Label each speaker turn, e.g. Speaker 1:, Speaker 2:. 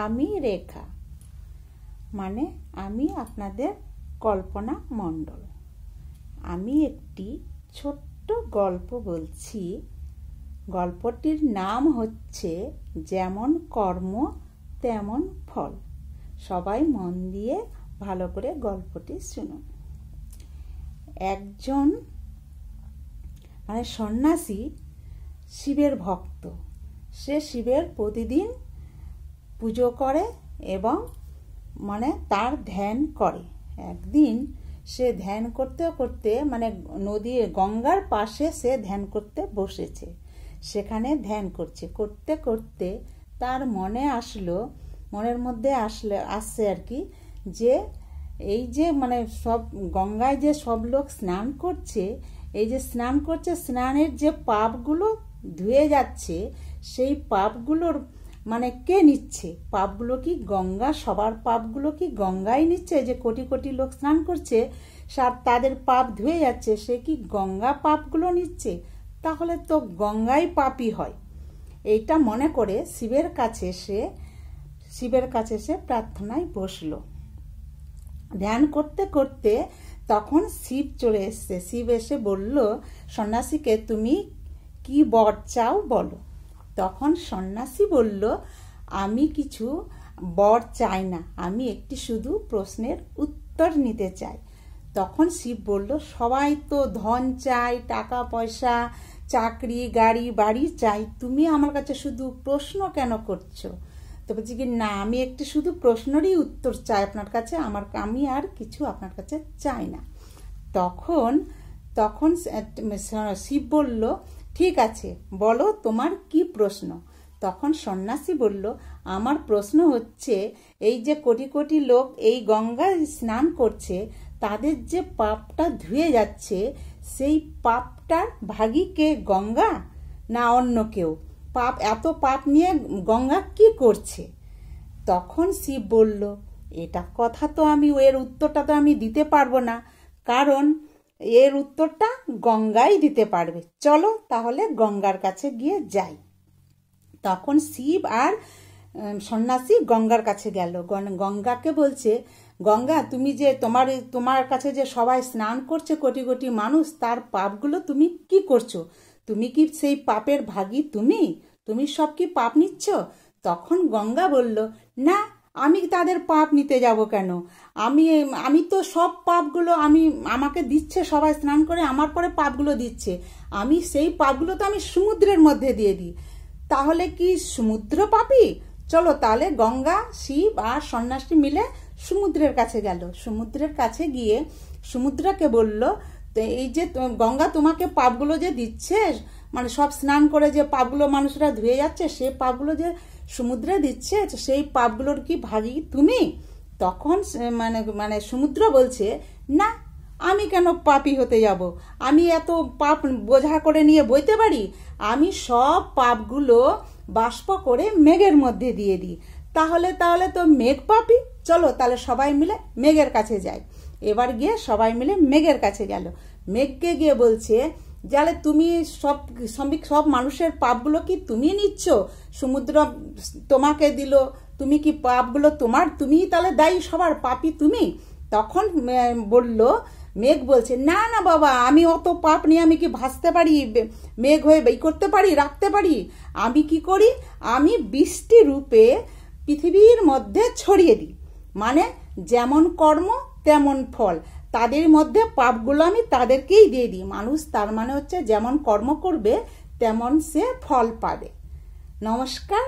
Speaker 1: আমি রেখা মানে আমি আপনাদের কল্পনা মণ্ডল। আমি একটি ছোট্ট গল্প বলছি। গল্পটির নাম হচ্ছে যেমন কর্ম তেমন ফল। সবাই মন দিয়ে ভালো করে গল্পটি শুনুন। একজন সন্ন্যাসী শিবের ভক্ত। সে শিবের প্রতিদিন পুজো করে এবং তার ধ্যান করে। একদিন সে ধ্যান করতে করতে নদী গঙ্গার পাশে সে ধ্যান করতে বসেছে। সেখানে ধ্যান করতে করতে তার মনের মধ্যে আসছে আর কি, যে এই যে সব গঙ্গায় যে সব লোক স্নান করছে, এই যে স্নান করছে, স্নানের যে পাপগুলো ধুয়ে যাচ্ছে, সেই পাপগুলোর কে নিচ্ছে? পাপগুলো কি গঙ্গা, সবার পাপগুলো কি গঙ্গাই নিচ্ছে? যে কোটি কোটি লোক স্নান করছে, তাদের পাপ ধুয়ে যাচ্ছে, সে কি গঙ্গা পাপগুলো নিচ্ছে? তাহলে তো গঙ্গাই পাপী হয়। এইটা মনে করে শিবের কাছে সে প্রার্থনায় বসলো। ধ্যান করতে করতে তখন শিব চলে এসছে। শিব এসে বলল সন্ন্যাসীকে, তুমি কি বর চাও বলো। তখন সন্ন্যাসী বলল, আমি কিছু বর চাই না, আমি একটি শুধু প্রশ্নের উত্তর নিতে চাই। তখন শিব বলল, সবাই তো ধন চাই, টাকা পয়সা, চাকরি, গাড়ি, বাড়ি চাই, তুমি আমার কাছে শুধু প্রশ্ন কেন করছো? তো বলছি কি, না, আমি একটি শুধু প্রশ্নেরই উত্তর চাই আপনার কাছে, আমি আর কিছু আপনার কাছে চাই না। তখন শিব বলল, ঠিক আছে, বলো তোমার কি প্রশ্ন। তখন সন্ন্যাসী বলল, আমার প্রশ্ন হচ্ছে, এই যে কোটি কোটি লোক এই গঙ্গায় স্নান করছে, তাদের যে পাপটা ধুয়ে যাচ্ছে, সেই পাপটার ভাগী কে, গঙ্গা না অন্য কেউ? এত পাপ নিয়ে গঙ্গা কি করছে? তখন শিব বলল, এর উত্তরটা তো আমি দিতে পারবো না, কারণ এর উত্তরটা গঙ্গাই দিতে পারবে। চলো তাহলে গঙ্গার কাছে গিয়ে যাই। তখন শিব আর সন্ন্যাসী গঙ্গার কাছে গেল। গঙ্গাকে বলছে, গঙ্গা, তুমি যে তোমার কাছে যে সবাই স্নান করছে, কোটি কোটি মানুষ, তার পাপগুলো তুমি কি করছো? তুমি কি সেই পাপের ভাগী? তুমি সব কি পাপ নিচ্ছ? তখন গঙ্গা বলল, না, আমি তাদের পাপ নিতে যাব কেন? আমি তো সব পাপগুলো আমাকে দিচ্ছে, সবাই স্নান করে আমার পরে পাপগুলো দিচ্ছে, আমি সেই পাপগুলো তো আমি সমুদ্রের মধ্যে দিয়ে দিই। তাহলে কি সমুদ্র পাপী? চলো তাহলে গঙ্গা, শিব আর সন্ন্যাসী মিলে সমুদ্রের কাছে গেল। সমুদ্রের কাছে গিয়ে সমুদ্রকে বলল, এই যে গঙ্গা তোমাকে পাপগুলো যে দিচ্ছে, সব স্নান করে যে পাপগুলো মানুষরা ধুয়ে যাচ্ছে, সেই পাপগুলো যে সমুদ্রে দিচ্ছে, সেই পাপগুলোর কি ভাগী তুমি? তখন সমুদ্র বলছে, না, আমি কেন পাপী হতে যাব? আমি এত পাপ বোঝা করে নিয়ে বইতে পারি? আমি সব পাপগুলো বাষ্প করে মেঘের মধ্যে দিয়ে দিই। তাহলে তো মেঘ পাপী। চলো তাহলে সবাই মিলে মেঘের কাছে যাই। এবার গিয়ে সবাই মিলে মেঘের কাছে গেল। মেঘকে গিয়ে বলছে, যাহলে তুমি সব মানুষের পাপগুলো কি তুমি নিচ্ছ? সমুদ্র তোমাকে দিল, তুমি কি পাপগুলো তুমি তাহলে দায়ী, সবার পাপী তুমি? তখন মেঘ বলছে, না না বাবা, আমি অত পাপ নিয়ে আমি কি ভাসতে পারি, মেঘ হয়ে করতে পারি, রাখতে পারি? আমি কি করি, আমি বৃষ্টি রূপে পৃথিবীর মধ্যে ছড়িয়ে দিই। যেমন কর্ম তেমন ফল, তাদের মধ্যে পাপগুলো আমি তাদেরকেই দিয়ে দিই। মানুষ তার হচ্ছে যেমন কর্ম করবে তেমন সে ফল পাবে। নমস্কার।